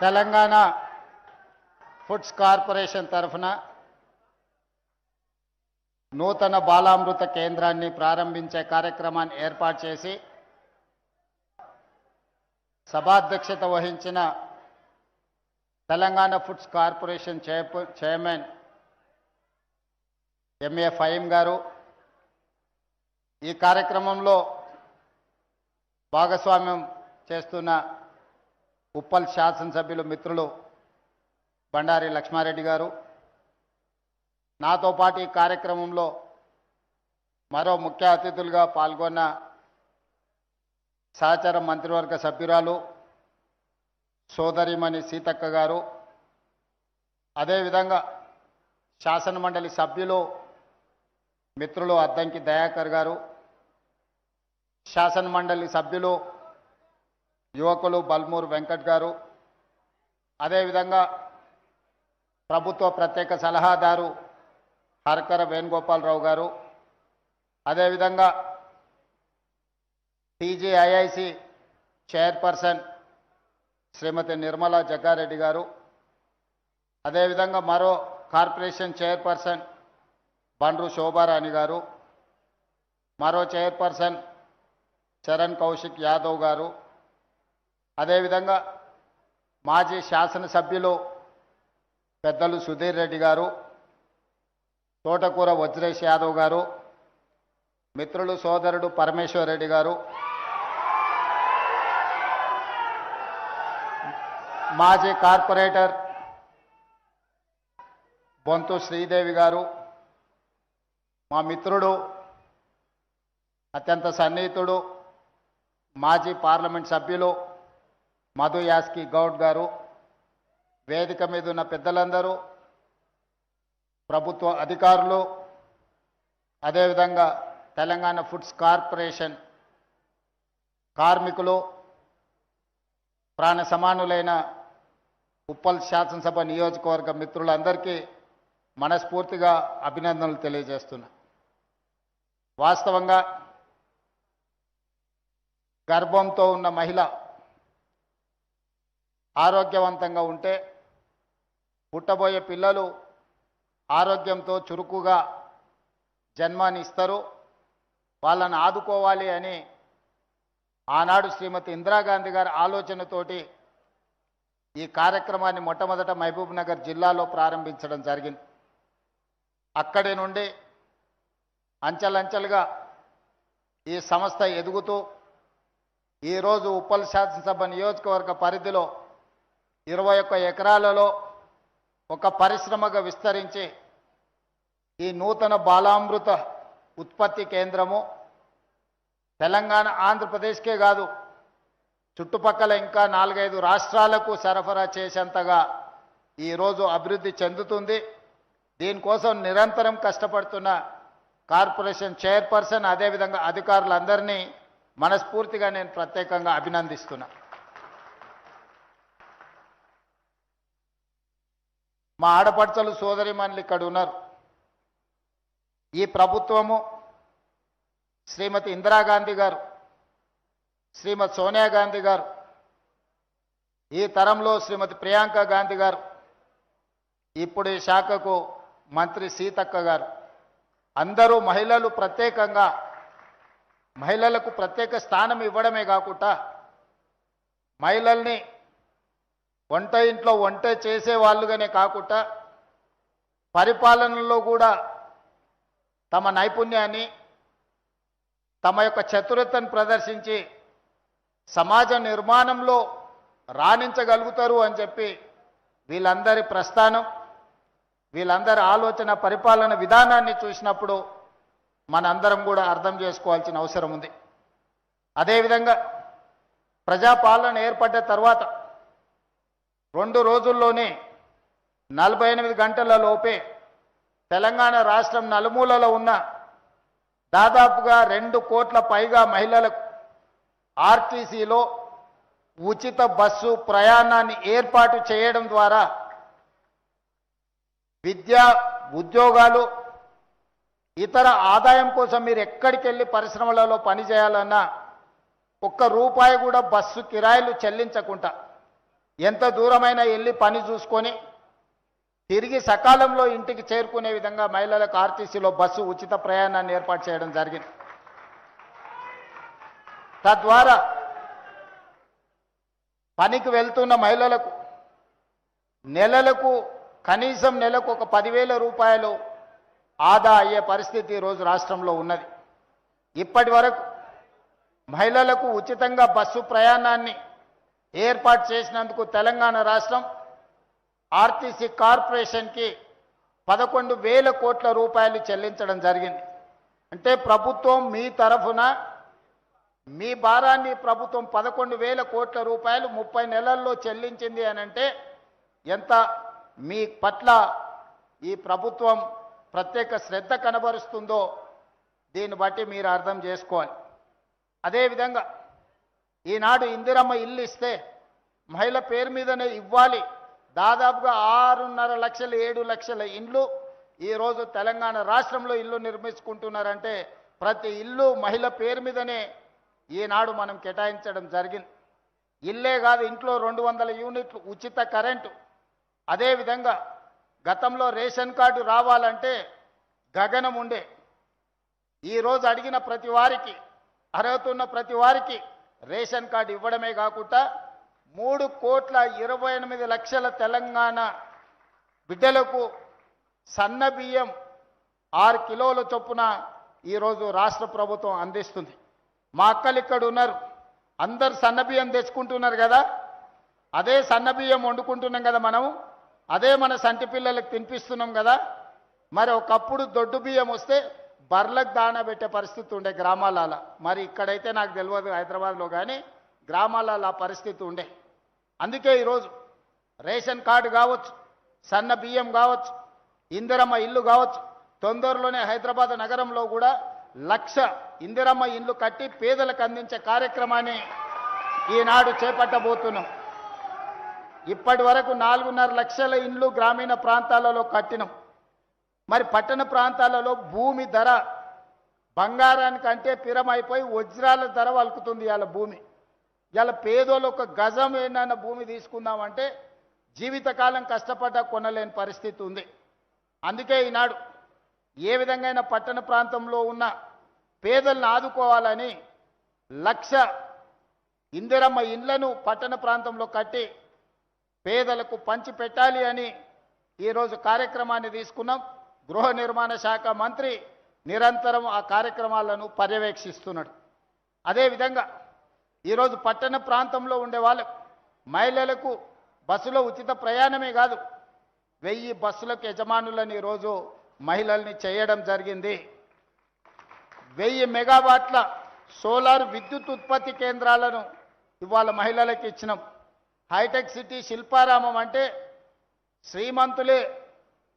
Telangana foods corporation తరఫున నూతన బాలామృత కేంద్రాన్ని ప్రారంభించే కార్యక్రమాన్ని ఏర్పాటు చేసి సభాధ్యక్షత వహించిన Telangana foods corporation chairman MA Faheem గారు, ఈ కార్యక్రమంలో భాగస్వామ్యం చేస్తున్న ఉప్పల్ శాసనసభ్యులు మిత్రులు బండారి లక్ష్మారెడ్డి గారు, నాతో పాటు ఈ కార్యక్రమంలో మరో ముఖ్య అతిథులుగా పాల్గొన్న సహచర మంత్రివర్గ సభ్యురాలు సోదరిమణి సీతక్క గారు, అదేవిధంగా శాసనమండలి సభ్యులు మిత్రులు అద్దంకి దయాకర్ గారు, శాసనమండలి సభ్యులు యువకులు బల్మూరు వెంకట్ గారు, అదేవిధంగా ప్రభుత్వ ప్రత్యేక సలహాదారు హరకర వేణుగోపాలరావు గారు, అదేవిధంగా టీజీఐఐసి చైర్పర్సన్ శ్రీమతి నిర్మలా జగ్గారెడ్డి గారు, అదేవిధంగా మరో కార్పొరేషన్ చైర్పర్సన్ బండ్రు శోభారాణి గారు, మరో చైర్పర్సన్ చరణ్ కౌశిక్ యాదవ్ గారు, అదేవిధంగా మాజీ శాసనసభ్యులు పెద్దలు సుధీర్ రెడ్డి గారు, తోటకూర వజ్రేష్ యాదవ్ గారు, మిత్రులు సోదరుడు పరమేశ్వర్ రెడ్డి గారు, మాజీ కార్పొరేటర్ బొంతు శ్రీదేవి గారు, మా మిత్రుడు అత్యంత సన్నిహితుడు మాజీ పార్లమెంట్ సభ్యులు మధు యాస్కి గౌడ్ గారు, వేదిక మీద ఉన్న పెద్దలందరూ, ప్రభుత్వ అధికారులు, అదేవిధంగా తెలంగాణ ఫుడ్స్ కార్పొరేషన్ కార్మికులు, ప్రాణ సమానులైన ఉప్పల్ శాసనసభ నియోజకవర్గ మిత్రులందరికీ మనస్ఫూర్తిగా అభినందనలు తెలియజేస్తున్నా. వాస్తవంగా గర్భంతో ఉన్న మహిళ ఆరోగ్యవంతంగా ఉంటే పుట్టబోయే పిల్లలు ఆరోగ్యంతో చురుకుగా జన్మానిస్తారు. వాళ్ళని ఆదుకోవాలి అని ఆనాడు శ్రీమతి ఇందిరాగాంధీ గారి ఆలోచనతోటి ఈ కార్యక్రమాన్ని మొట్టమొదట మహబూబ్ నగర్ జిల్లాలో ప్రారంభించడం జరిగింది. అక్కడి నుండి అంచెలంచెలుగా ఈ సంస్థ ఎదుగుతూ ఈరోజు ఉప్పల్ శాసనసభ నియోజకవర్గ పరిధిలో 21 ఎకరాలలో ఒక పరిశ్రమగా విస్తరించి ఈ నూతన బాలామృత ఉత్పత్తి కేంద్రము తెలంగాణ ఆంధ్రప్రదేశ్కే కాదు, చుట్టుపక్కల ఇంకా 4-5 రాష్ట్రాలకు సరఫరా చేసేంతగా ఈరోజు అభివృద్ధి చెందుతుంది. దీనికోసం నిరంతరం కష్టపడుతున్న కార్పొరేషన్ చైర్పర్సన్ అదేవిధంగా అధికారులందరినీ మనస్ఫూర్తిగా నేను ప్రత్యేకంగా అభినందిస్తున్నా. మా ఆడపడుచలు సోదరిమణులు ఇక్కడ ఉన్నారు. ఈ ప్రభుత్వము శ్రీమతి ఇందిరాగాంధీ గారు, శ్రీమతి సోనియా గాంధీ గారు, ఈ తరంలో శ్రీమతి ప్రియాంక గాంధీ గారు, ఇప్పుడు ఈ శాఖకు మంత్రి సీతక్క గారు, అందరూ మహిళలకు ప్రత్యేక స్థానం ఇవ్వడమే కాకుండా మహిళల్ని వంట ఇంట్లో వంట చేసే వాళ్ళుగానే కాకుండా పరిపాలనలో కూడా తమ నైపుణ్యాన్ని, తమ యొక్క చతురతను ప్రదర్శించి సమాజ నిర్మాణంలో రాణించగలుగుతారు అని చెప్పి వీళ్ళందరి ప్రస్థానం, వీళ్ళందరి ఆలోచన, పరిపాలన విధానాన్ని చూసినప్పుడు మనందరం కూడా అర్థం చేసుకోవాల్సిన అవసరం ఉంది. అదేవిధంగా ప్రజాపాలన ఏర్పడ్డ తర్వాత 2 రోజుల్లోనే 48 గంటల లోపే తెలంగాణ రాష్ట్రం నలుమూలలో ఉన్న దాదాపుగా 2 కోట్ల పైగా మహిళలకు ఆర్టీసీలో ఉచిత బస్సు ప్రయాణాన్ని ఏర్పాటు చేయడం ద్వారా విద్య, ఉద్యోగాలు, ఇతర ఆదాయం కోసం మీరు ఎక్కడికి వెళ్ళి పరిశ్రమలలో పనిచేయాలన్నా ఒక్క రూపాయి కూడా బస్సు కిరాయిలు చెల్లించకుండా ఎంత దూరమైనా వెళ్ళి పని చూసుకొని తిరిగి సకాలంలో ఇంటికి చేరుకునే విధంగా మహిళలకు ఆర్టీసీలో బస్సు ఉచిత ప్రయాణాన్ని ఏర్పాటు చేయడం జరిగింది. తద్వారా పనికి వెళ్తున్న మహిళలకు కనీసం నెలకు ఒక 10,000 రూపాయలు ఆదా అయ్యే పరిస్థితి ఈరోజు రాష్ట్రంలో ఉన్నది. ఇప్పటి వరకు మహిళలకు ఉచితంగా బస్సు ప్రయాణాన్ని ఏర్పాటు చేసినందుకు తెలంగాణ రాష్ట్రం ఆర్టీసీ కార్పొరేషన్కి 11,000 కోట్ల రూపాయలు చెల్లించడం జరిగింది. అంటే ప్రభుత్వం మీ తరఫున మీ భారాన్ని ప్రభుత్వం 11,000 కోట్ల రూపాయలు 30 నెలల్లో చెల్లించింది అని అంటే ఎంత మీ పట్ల ఈ ప్రభుత్వం ప్రత్యేక శ్రద్ధ కనబరుస్తుందో దీన్ని బట్టి మీరు అర్థం చేసుకోవాలి. అదేవిధంగా ఈనాడు ఇందిరమ్మ ఇల్లు ఇస్తే మహిళ పేరు మీదనే ఇవ్వాలి. దాదాపుగా 6.5 లక్షలు 7 లక్షల ఇండ్లు ఈరోజు తెలంగాణ రాష్ట్రంలో ఇల్లు నిర్మించుకుంటున్నారంటే ప్రతి ఇల్లు మహిళ పేరు మీదనే ఈనాడు మనం కేటాయించడం జరిగింది. ఇల్లే కాదు, ఇంట్లో 200 యూనిట్లు ఉచిత కరెంటు. అదేవిధంగా గతంలో రేషన్ కార్డు రావాలంటే గగనం ఉండే. ఈరోజు అడిగిన ప్రతి వారికి, అర్హత ఉన్న ప్రతి వారికి రేషన్ కార్డు ఇవ్వడమే కాకుండా 3,28,00,000 తెలంగాణ బిడ్డలకు సన్న బియ్యం 6 కిలోల చొప్పున ఈరోజు రాష్ట్ర ప్రభుత్వం అందిస్తుంది. మా అక్కలు ఇక్కడ ఉన్నారు, అందరు సన్న బియ్యం తెచ్చుకుంటున్నారు కదా, అదే సన్న బియ్యం వండుకుంటున్నాం కదా మనం, అదే మన సంటి పిల్లలకు తినిపిస్తున్నాం కదా. మరి ఒకప్పుడు దొడ్డు బియ్యం వస్తే బర్లకు దాణా పెట్టే పరిస్థితి ఉండే గ్రామాలలో. మరి ఇక్కడైతే నాకు తెలియదు హైదరాబాద్లో, కానీ గ్రామాలలో ఆ పరిస్థితి ఉండే. అందుకే ఈరోజు రేషన్ కార్డు కావచ్చు, సన్న బియ్యం కావచ్చు, ఇందిరమ్మ ఇల్లు కావచ్చు, తొందరలోనే హైదరాబాద్ నగరంలో కూడా 1,00,000 ఇందిరమ్మ ఇల్లు కట్టి పేదలకు అందించే కార్యక్రమాన్ని ఈనాడు చేపట్టబోతున్నాం. ఇప్పటి వరకు 4.5 లక్షల ఇండ్లు గ్రామీణ ప్రాంతాలలో కట్టినాం. మరి పట్టణ ప్రాంతాలలో భూమి ధర బంగారానికంటే పిరమైపోయి వజ్రాల ధర వలుకుతుంది ఇవాళ భూమి. ఇవాళ పేదోళ్ళు ఒక గజం ఏదైనా భూమి తీసుకుందామంటే జీవితకాలం కష్టపడ్డా కొనలేని పరిస్థితి ఉంది. అందుకే ఈనాడు ఏ విధంగా పట్టణ ప్రాంతంలో ఉన్న పేదలను ఆదుకోవాలని 1,00,000 ఇందిరమ్మ ఇండ్లను పట్టణ ప్రాంతంలో కట్టి పేదలకు పంచి పెట్టాలి అని ఈరోజు కార్యక్రమాన్ని తీసుకున్నాం. గృహ నిర్మాణ శాఖ మంత్రి నిరంతరం ఆ కార్యక్రమాలను పర్యవేక్షిస్తున్నాడు. అదేవిధంగా ఈరోజు పట్టణ ప్రాంతంలో ఉండే వాళ్ళకు మహిళలకు బస్సులో ఉచిత ప్రయాణమే కాదు, 1000 బస్సులకు యజమానులను ఈరోజు మహిళల్ని చేయడం జరిగింది. 1000 మెగావాట్ల సోలార్ విద్యుత్ ఉత్పత్తి కేంద్రాలను ఇవాళ మహిళలకు ఇచ్చినాం. హైటెక్ సిటీ శిల్పారామం అంటే శ్రీమంతులే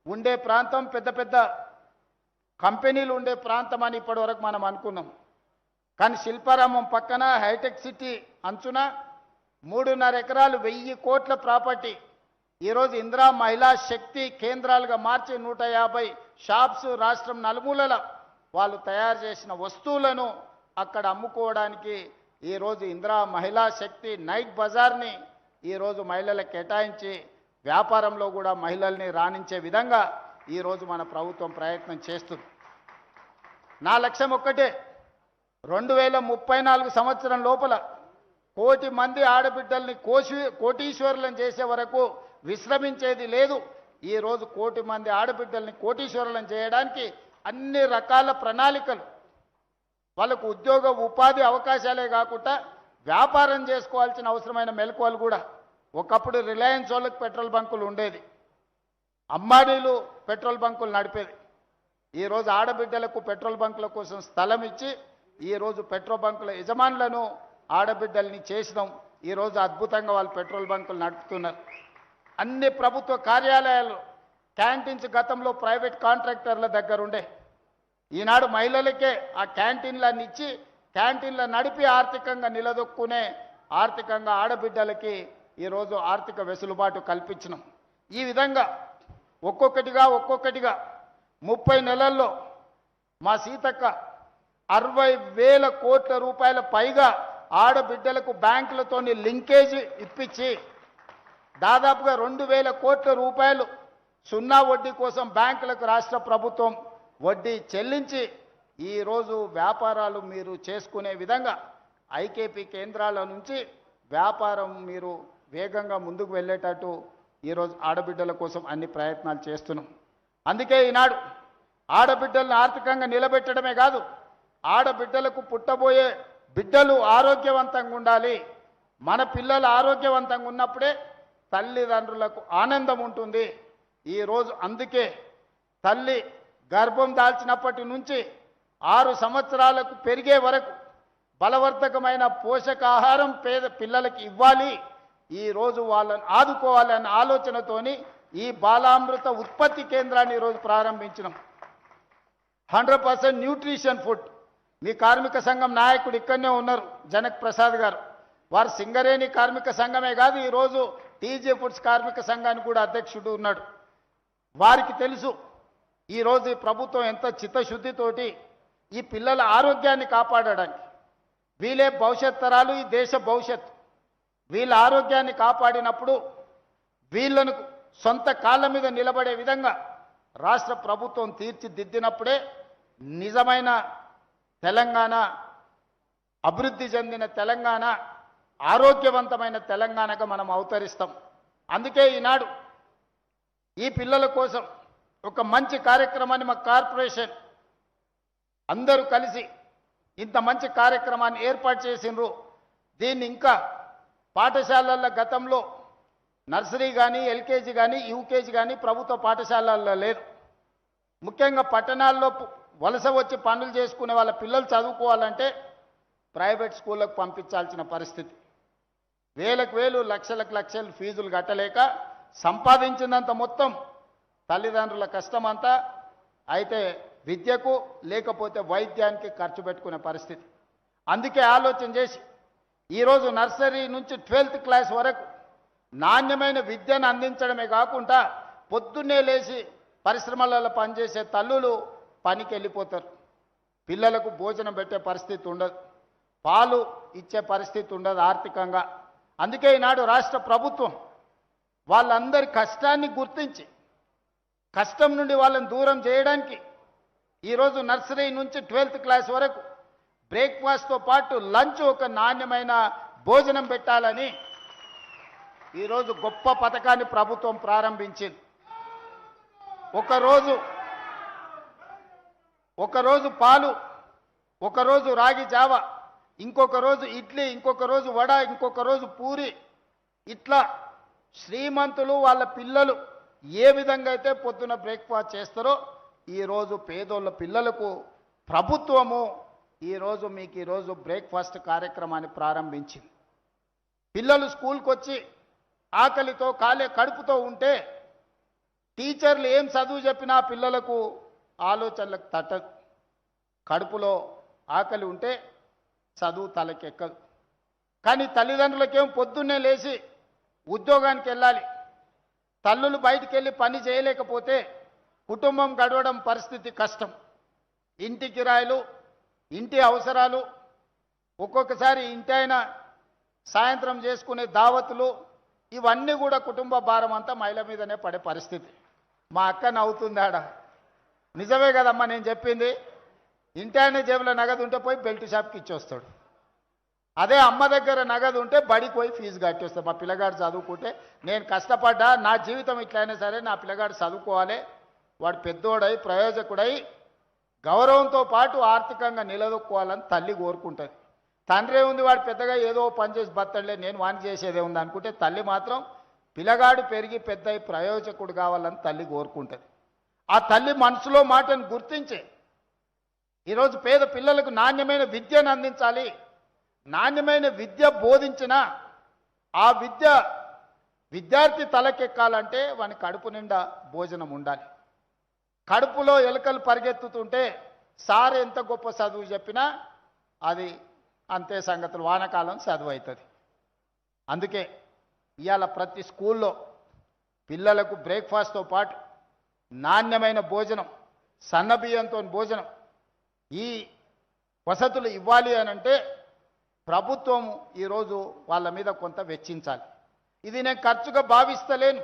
ఉండే ప్రాంతం, పెద్ద పెద్ద కంపెనీలు ఉండే ప్రాంతం అని ఇప్పటివరకు మనం అనుకున్నాం. కానీ శిల్పారామం పక్కన హైటెక్ సిటీ అంచున 3.5 ఎకరాలు 1000 కోట్ల ప్రాపర్టీ ఈరోజు ఇందిరా మహిళా శక్తి కేంద్రాలుగా మార్చి 150 షాప్స్ రాష్ట్రం నలుమూలల వాళ్ళు తయారు చేసిన వస్తువులను అక్కడ అమ్ముకోవడానికి ఈరోజు ఇందిరా మహిళా శక్తి నైట్ బజార్ని ఈరోజు మహిళలకు కేటాయించి వ్యాపారంలో కూడా మహిళల్ని రాణించే విధంగా ఈరోజు మన ప్రభుత్వం ప్రయత్నం చేస్తుంది. నా లక్ష్యం ఒక్కటే, 2034 సంవత్సరం లోపల 1 కోటి మంది ఆడబిడ్డల్ని కోటీశ్వరులను చేసే వరకు విశ్రమించేది లేదు. ఈరోజు 1 కోటి మంది ఆడబిడ్డల్ని కోటీశ్వరులను చేయడానికి అన్ని రకాల ప్రణాళికలు, వాళ్ళకు ఉద్యోగ ఉపాధి అవకాశాలే కాకుండా వ్యాపారం చేసుకోవాల్సిన అవసరమైన మెలకువలు కూడా. ఒకప్పుడు రిలయన్స్ వాళ్ళకి పెట్రోల్ బంకులు ఉండేది, అమ్మానీలు పెట్రోల్ బంకులు నడిపేది. ఈరోజు ఆడబిడ్డలకు పెట్రోల్ బంకుల కోసం స్థలం ఇచ్చి ఈరోజు పెట్రోల్ బంకుల యజమానులను ఆడబిడ్డల్ని చేసినాం. ఈరోజు అద్భుతంగా వాళ్ళు పెట్రోల్ బంకులు నడుపుతున్నారు. అన్ని ప్రభుత్వ కార్యాలయాలు క్యాంటీన్స్ గతంలో ప్రైవేట్ కాంట్రాక్టర్ల దగ్గర ఉండే, ఈనాడు మహిళలకే ఆ క్యాంటీన్లన్నీ ఇచ్చి క్యాంటీన్ల నడిపి ఆర్థికంగా నిలదొక్కునే ఆర్థికంగా ఆడబిడ్డలకి ఈరోజు ఆర్థిక వెసులుబాటు కల్పించినాం. ఈ విధంగా ఒక్కొక్కటిగా 30 నెలల్లో మా సీతక్క 60,000 కోట్ల రూపాయల పైగా ఆడబిడ్డలకు బ్యాంకులతోని లింకేజ్ ఇప్పించి దాదాపుగా 2,000 కోట్ల రూపాయలు సున్నా వడ్డీ కోసం బ్యాంకులకు రాష్ట్ర ప్రభుత్వం వడ్డీ చెల్లించి ఈరోజు వ్యాపారాలు మీరు చేసుకునే విధంగా ఐకేపీ కేంద్రాల నుంచి వ్యాపారం మీరు వేగంగా ముందుకు వెళ్ళేటట్టు ఈరోజు ఆడబిడ్డల కోసం అన్ని ప్రయత్నాలు చేస్తున్నాం. అందుకే ఈనాడు ఆడబిడ్డలను ఆర్థికంగా నిలబెట్టడమే కాదు, ఆడబిడ్డలకు పుట్టబోయే బిడ్డలు ఆరోగ్యవంతంగా ఉండాలి. మన పిల్లలు ఆరోగ్యవంతంగా ఉన్నప్పుడే తల్లిదండ్రులకు ఆనందం ఉంటుంది. ఈరోజు అందుకే తల్లి గర్భం దాల్చినప్పటి నుంచి 6 సంవత్సరాలకు పెరిగే వరకు బలవర్ధకమైన పోషకాహారం పేద పిల్లలకి ఇవ్వాలి. ఈరోజు వాళ్ళని ఆదుకోవాలన్న ఆలోచనతోని ఈ బాలామృత ఉత్పత్తి కేంద్రాన్ని ఈరోజు ప్రారంభించినాం. 100% న్యూట్రిషన్ ఫుడ్. మీ కార్మిక సంఘం నాయకుడు ఇక్కడనే ఉన్నారు, జనక్ ప్రసాద్ గారు. వారు సింగరేణి కార్మిక సంఘమే కాదు, ఈరోజు టీజే ఫుడ్స్ కార్మిక సంఘానికి కూడా అధ్యక్షుడు ఉన్నాడు. వారికి తెలుసు ఈరోజు ఈ ప్రభుత్వం ఎంత చిత్తశుద్ధితోటి ఈ పిల్లల ఆరోగ్యాన్ని కాపాడడానికి, వీళ్ళే భవిష్యత్ తరాలు, ఈ దేశ భవిష్యత్తు. వీళ్ళ ఆరోగ్యాన్ని కాపాడినప్పుడు వీళ్ళను సొంత కాళ్ళ మీద నిలబడే విధంగా రాష్ట్ర ప్రభుత్వం తీర్చిదిద్దినప్పుడే నిజమైన తెలంగాణ, అభివృద్ధి చెందిన తెలంగాణ, ఆరోగ్యవంతమైన తెలంగాణగా మనం అవతరిస్తాం. అందుకే ఈనాడు ఈ పిల్లల కోసం ఒక మంచి కార్యక్రమాన్ని మా కార్పొరేషన్ అందరూ కలిసి ఇంత మంచి కార్యక్రమాన్ని ఏర్పాటు చేసిండ్రు. దీన్ని ఇంకా పాఠశాలల్లో గతంలో నర్సరీ కానీ, ఎల్కేజీ కానీ, యూకేజీ కానీ ప్రభుత్వ పాఠశాలల్లో లేదు. ముఖ్యంగా పట్టణాల్లో వలస వచ్చి పనులు చేసుకునే వాళ్ళ పిల్లలు చదువుకోవాలంటే ప్రైవేట్ స్కూళ్ళకు పంపించాల్సిన పరిస్థితి. వేలకు వేలు, లక్షలకు లక్షలు ఫీజులు కట్టలేక సంపాదించినంత మొత్తం తల్లిదండ్రుల కష్టమంతా అయితే విద్యకు లేకపోతే వైద్యానికి ఖర్చు పెట్టుకునే పరిస్థితి. అందుకే ఆలోచన చేసి ఈరోజు నర్సరీ నుంచి 12th క్లాస్ వరకు నాణ్యమైన విద్యను అందించడమే కాకుండా పొద్దున్నే లేచి పరిశ్రమలలో పనిచేసే తల్లులు పనికి వెళ్ళిపోతారు. పిల్లలకు భోజనం పెట్టే పరిస్థితి ఉండదు, పాలు ఇచ్చే పరిస్థితి ఉండదు ఆర్థికంగా. అందుకే ఈనాడు రాష్ట్ర ప్రభుత్వం వాళ్ళందరి కష్టాన్ని గుర్తించి కష్టం నుండి వాళ్ళని దూరం చేయడానికి ఈరోజు నర్సరీ నుంచి 12th క్లాస్ వరకు బ్రేక్ఫాస్ట్తో పాటు లంచ్, ఒక నాణ్యమైన భోజనం పెట్టాలని ఈరోజు గొప్ప పథకాన్ని ప్రభుత్వం ప్రారంభించింది. ఒకరోజు పాలు, ఒకరోజు రాగి జావ, ఇంకొక రోజు ఇడ్లీ, ఇంకొక రోజు వడ, ఇంకొక రోజు పూరి. ఇట్లా శ్రీమంతులు వాళ్ళ పిల్లలు ఏ విధంగా అయితే పొద్దున బ్రేక్ఫాస్ట్ చేస్తారో ఈరోజు పేదోళ్ళ పిల్లలకు ప్రభుత్వము ఈరోజు బ్రేక్ఫాస్ట్ కార్యక్రమాన్ని ప్రారంభించింది. పిల్లలు స్కూల్కి వచ్చి ఆకలితో కడుపుతో ఉంటే టీచర్లు ఏం చదువు చెప్పినా పిల్లలకు ఆలోచనలకు తట్టదు. కడుపులో ఆకలి ఉంటే చదువు తలకెక్కదు. కానీ తల్లిదండ్రులకేం పొద్దున్నే లేచి ఉద్యోగానికి వెళ్ళాలి. తల్లులు బయటికి వెళ్ళి పని చేయలేకపోతే కుటుంబం గడవడం పరిస్థితి కష్టం. ఇంటి కిరాయిలు, ఇంటి అవసరాలు, ఒక్కొక్కసారి ఇంటి అయినా సాయంత్రం చేసుకునే దావతులు, ఇవన్నీ కూడా కుటుంబ భారం అంతా మహిళ మీదనే పడే పరిస్థితి. మా అక్క నవ్వుతుంది ఆడ. నిజమే కదమ్మా నేను చెప్పింది. ఇంటి ఆయన జేబులో నగదు ఉంటే పోయి బెల్ట్ షాప్కి ఇచ్చొస్తాడు. అదే అమ్మ దగ్గర నగదు ఉంటే బడికి పోయి ఫీజు కట్టేస్తాడు. మా పిల్లగాడు చదువుకుంటే నేను కష్టపడ్డా, నా జీవితం ఇట్లయినా సరే నా పిల్లగాడు చదువుకోవాలి, వాడు పెద్దోడై ప్రయోజకుడై గౌరవంతో పాటు ఆర్థికంగా నిలదొక్కోవాలని తల్లి కోరుకుంటుంది. తండ్రి ఉంది, వాడు పెద్దగా ఏదో పని చేసి బతడలే, నేను వాణి చేసేదే ఉంది అనుకుంటే తల్లి మాత్రం పిల్లగాడు పెరిగి పెద్దయి ప్రయోజకుడు కావాలని తల్లి కోరుకుంటుంది. ఆ తల్లి మనసులో మాటను గుర్తించి ఈరోజు పేద పిల్లలకు నాణ్యమైన విద్యను అందించాలి. నాణ్యమైన విద్య బోధించిన ఆ విద్యార్థి తలకెక్కాలంటే వాని కడుపు నిండా భోజనం ఉండాలి. కడుపులో ఎలుకలు పరిగెత్తుతుంటే సార్ ఎంత గొప్ప చదువు చెప్పినా అది అంతే సంగతులు, వానకాలం చదువు అవుతుంది. అందుకే ఇవాళ ప్రతి స్కూల్లో పిల్లలకు బ్రేక్ఫాస్ట్తో పాటు నాణ్యమైన భోజనం, సన్నబియ్యంతో భోజనం, ఈ వసతులు ఇవ్వాలి అని అంటే ప్రభుత్వం ఈరోజు వాళ్ళ మీద కొంత వెచ్చించాలి. ఇది నేను ఖర్చుగా భావిస్తలేను.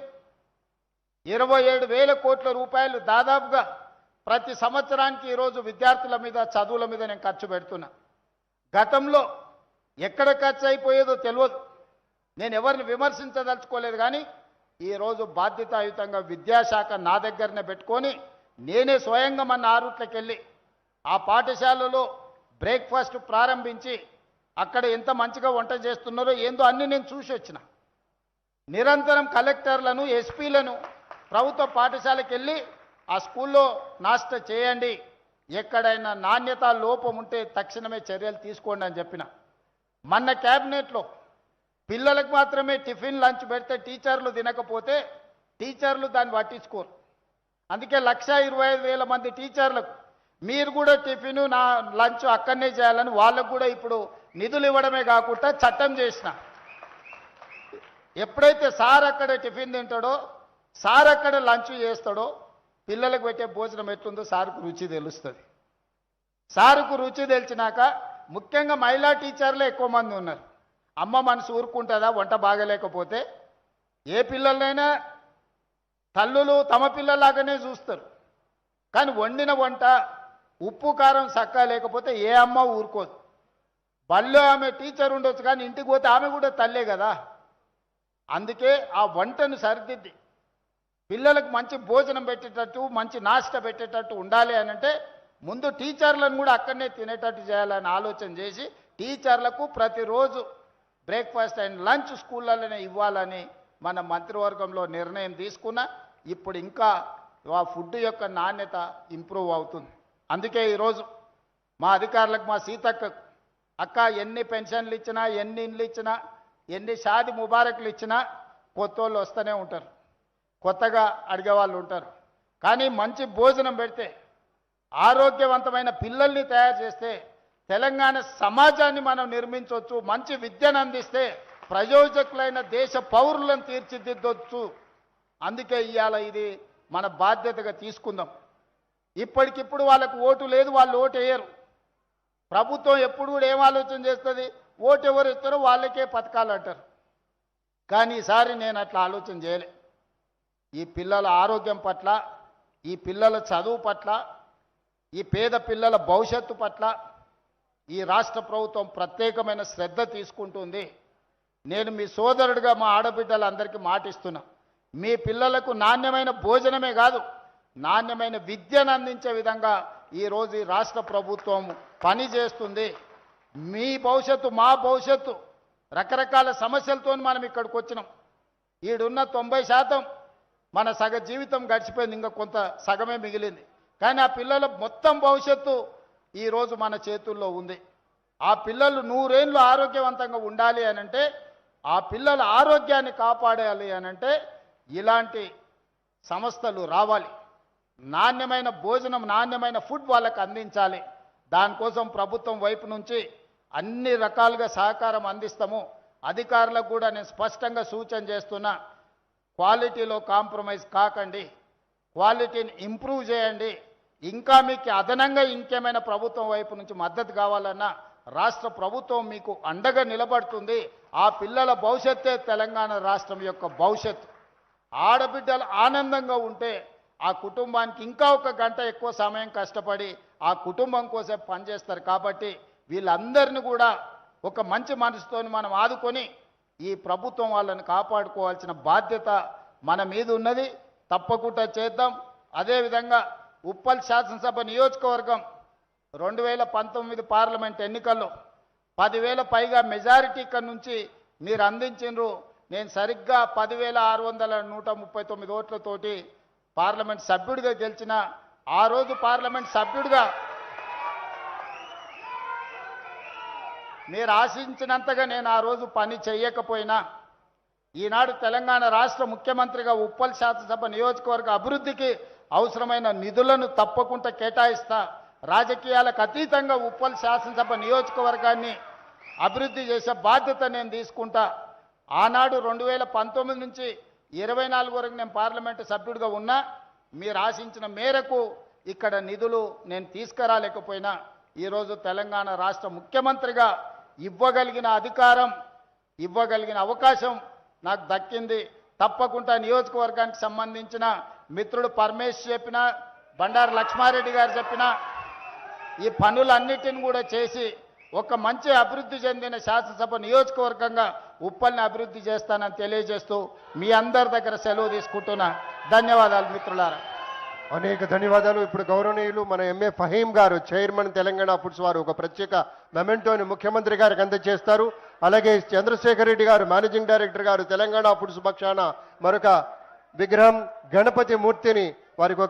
27,000 కోట్ల రూపాయలు దాదాపుగా ప్రతి సంవత్సరానికి ఈరోజు విద్యార్థుల మీద చదువుల మీద నేను ఖర్చు పెడుతున్నా. గతంలో ఎక్కడ ఖర్చు అయిపోయేదో తెలియదు. నేను ఎవరిని విమర్శించదలుచుకోలేదు, కానీ ఈరోజు బాధ్యతాయుతంగా విద్యాశాఖ నా దగ్గరనే పెట్టుకొని నేనే స్వయంగా మన ఆరుట్లకి వెళ్ళి ఆ పాఠశాలలో బ్రేక్ఫాస్ట్ ప్రారంభించి అక్కడ ఎంత మంచిగా వంట చేస్తున్నారో ఏందో అన్నీ నేను చూసి వచ్చిన. నిరంతరం కలెక్టర్లను ఎస్పీలను ప్రభుత్వ పాఠశాలకు వెళ్ళి ఆ స్కూల్లో నాష్ట చేయండి, ఎక్కడైనా నాణ్యత లోపం ఉంటే తక్షణమే చర్యలు తీసుకోండి అని చెప్పిన. మొన్న క్యాబినెట్లో పిల్లలకు మాత్రమే టిఫిన్ లంచ్ పెడితే టీచర్లు తినకపోతే టీచర్లు దాన్ని పట్టించుకోరు. అందుకే 1,25,000 మంది టీచర్లకు మీరు కూడా టిఫిన్ నా లంచ్ అక్కడనే చేయాలని వాళ్ళకు కూడా ఇప్పుడు నిధులు ఇవ్వడమే కాకుండా చట్టం చేసిన. ఎప్పుడైతే సార్ అక్కడ టిఫిన్ తింటాడో, సార్ అక్కడ లంచ్ చేస్తాడో, పిల్లలకు పెట్టే భోజనం ఎట్లుందో సార్కు రుచి తెలుస్తుంది. సార్కు రుచి తెలిసినాక ముఖ్యంగా మహిళా టీచర్లే ఎక్కువ మంది ఉన్నారు. అమ్మ మనసు ఊరుకుంటుందా వంట బాగలేకపోతే? ఏ పిల్లలైనా తల్లులు తమ పిల్లలాగానే చూస్తారు, కానీ వండిన వంట ఉప్పు కారం చక్కగా లేకపోతే ఏ అమ్మ ఊరుకోదు. బళ్ళో ఆమె టీచర్ ఉండొచ్చు, కానీ ఇంటికి పోతే ఆమె కూడా తల్లే కదా. అందుకే ఆ వంటను సరిదిద్ది పిల్లలకు మంచి భోజనం పెట్టేటట్టు, మంచి నాష్ట పెట్టేటట్టు ఉండాలి అని అంటే ముందు టీచర్లను కూడా అక్కడనే తినేటట్టు చేయాలని ఆలోచన చేసి టీచర్లకు ప్రతిరోజు బ్రేక్ఫాస్ట్ అండ్ లంచ్ స్కూళ్ళలోనే ఇవ్వాలని మన మంత్రివర్గంలో నిర్ణయం తీసుకున్నా. ఇప్పుడు ఇంకా ఆ ఫుడ్ యొక్క నాణ్యత ఇంప్రూవ్ అవుతుంది. అందుకే ఈరోజు మా అధికారులకు, మా సీతక్క అక్క ఎన్ని పెన్షన్లు ఇచ్చినా, ఎన్ని ఇండ్లు ఇచ్చినా, ఎన్ని షాది ముబారకులు ఇచ్చినా కొత్త వాళ్ళు వస్తూనే ఉంటారు, కొత్తగా అడిగేవాళ్ళు ఉంటారు. కానీ మంచి భోజనం పెడితే, ఆరోగ్యవంతమైన పిల్లల్ని తయారు చేస్తే తెలంగాణ సమాజాన్ని మనం నిర్మించవచ్చు. మంచి విద్యను అందిస్తే ప్రయోజకులైన దేశ పౌరులను తీర్చిదిద్దొచ్చు. అందుకే ఇవాళ ఇది మన బాధ్యతగా తీసుకుందాం. ఇప్పటికిప్పుడు వాళ్ళకు ఓటు లేదు, వాళ్ళు ఓటు వేయరు. ప్రభుత్వం ఎప్పుడు కూడా ఏం ఆలోచన చేస్తుంది? ఓటు ఎవరు ఇస్తారో వాళ్ళకే పథకాలు అంటారు. కానీ ఈసారి నేను అట్లా ఆలోచన చేయలే. ఈ పిల్లల ఆరోగ్యం పట్ల, ఈ పిల్లల చదువు పట్ల, ఈ పేద పిల్లల భవిష్యత్తు పట్ల ఈ రాష్ట్ర ప్రభుత్వం ప్రత్యేకమైన శ్రద్ధ తీసుకుంటుంది. నేను మీ సోదరుడిగా మా ఆడబిడ్డలందరికీ మాటిస్తున్నా, మీ పిల్లలకు నాణ్యమైన భోజనమే కాదు, నాణ్యమైన విద్యను అందించే విధంగా ఈరోజు ఈ రాష్ట్ర ప్రభుత్వం పని చేస్తుంది. మీ భవిష్యత్తు, మా భవిష్యత్తు, రకరకాల సమస్యలతో మనం ఇక్కడికి వచ్చినాం. ఈడున్న 90% మన సగ జీవితం గడిచిపోయింది, ఇంకా కొంత సగమే మిగిలింది. కానీ ఆ పిల్లల మొత్తం భవిష్యత్తు ఈరోజు మన చేతుల్లో ఉంది. ఆ పిల్లలు 100 ఏళ్ళు ఆరోగ్యవంతంగా ఉండాలి అనంటే, ఆ పిల్లల ఆరోగ్యాన్ని కాపాడాలి అనంటే ఇలాంటి సంస్థలు రావాలి. నాణ్యమైన భోజనం, నాణ్యమైన ఫుడ్ వాళ్ళకి అందించాలి. దానికోసం ప్రభుత్వం వైపు నుంచి అన్ని రకాలుగా సహకారం అందిస్తాము. అధికారులకు కూడా నేను స్పష్టంగా సూచన చేస్తున్నా, క్వాలిటీలో కాంప్రమైజ్ కాకండి, క్వాలిటీని ఇంప్రూవ్ చేయండి. ఇంకా మీకు అదనంగా ఇంకేమైనా ప్రభుత్వం వైపు నుంచి మద్దతు కావాలన్నా రాష్ట్ర ప్రభుత్వం మీకు అండగా నిలబడుతుంది. ఆ పిల్లల భవిష్యత్తే తెలంగాణ రాష్ట్రం యొక్క భవిష్యత్తు. ఆడబిడ్డలు ఆనందంగా ఉంటే ఆ కుటుంబానికి ఇంకా 1 గంట ఎక్కువ సమయం కష్టపడి ఆ కుటుంబం కోసం పనిచేస్తారు. కాబట్టి వీళ్ళందరినీ కూడా ఒక మంచి మనసుతో మనం ఆదుకొని ఈ ప్రభుత్వం వాళ్ళని కాపాడుకోవాల్సిన బాధ్యత మన మీద ఉన్నది. తప్పకుండా చేద్దాం. అదేవిధంగా ఉప్పల్ శాసనసభ నియోజకవర్గం 2019 పార్లమెంట్ ఎన్నికల్లో 10,000 పైగా మెజారిటీ ఇక్కడ నుంచి మీరు అందించిండ్రు. నేను సరిగ్గా 10,639 ఓట్లతోటి పార్లమెంట్ సభ్యుడిగా గెలిచిన. ఆ రోజు పార్లమెంట్ సభ్యుడిగా మీరు ఆశించినంతగా నేను ఆ రోజు పని చేయకపోయినా, ఈనాడు తెలంగాణ రాష్ట్ర ముఖ్యమంత్రిగా ఉప్పల్ శాసనసభ నియోజకవర్గ అభివృద్ధికి అవసరమైన నిధులను తప్పకుండా కేటాయిస్తా. రాజకీయాలకు అతీతంగా ఉప్పల్ శాసనసభ నియోజకవర్గాన్ని అభివృద్ధి చేసే బాధ్యత నేను తీసుకుంటా. ఆనాడు 2019 నుంచి 24 వరకు నేను పార్లమెంటు సభ్యుడిగా ఉన్నా. మీరు ఆశించిన మేరకు ఇక్కడ నిధులు నేను తీసుకురాలేకపోయినా ఈరోజు తెలంగాణ రాష్ట్ర ముఖ్యమంత్రిగా ఇవ్వగలిగిన అధికారం, ఇవ్వగలిగిన అవకాశం నాకు దక్కింది. తప్పకుండా నియోజకవర్గానికి సంబంధించిన మిత్రుడు పరమేశ్ చెప్పిన, బండారు లక్ష్మారెడ్డి గారు చెప్పిన ఈ పనులన్నిటిని కూడా చేసి ఒక మంచి అభివృద్ధి చెందిన శాసనసభ నియోజకవర్గంగా ఉప్పల్ని అభివృద్ధి చేస్తానని తెలియజేస్తూ మీ అందరి దగ్గర సెలవు తీసుకుంటున్నా. ధన్యవాదాలు మిత్రులారా. అనేక ధన్యవాదాలు. ఇప్పుడు గౌరవనీయులు మన ఎంఏ ఫహీం గారు, చైర్మన్ తెలంగాణ ఫుడ్స్ వారు ఒక ప్రత్యేక మెమెంటోని ముఖ్యమంత్రి గారికి అందజేస్తారు. అలాగే చంద్రశేఖర్ రెడ్డి గారు, మేనేజింగ్ డైరెక్టర్ గారు, తెలంగాణ ఫుడ్స్ పక్షాన మరొక విగ్రహం గణపతి మూర్తిని వారికి ఒక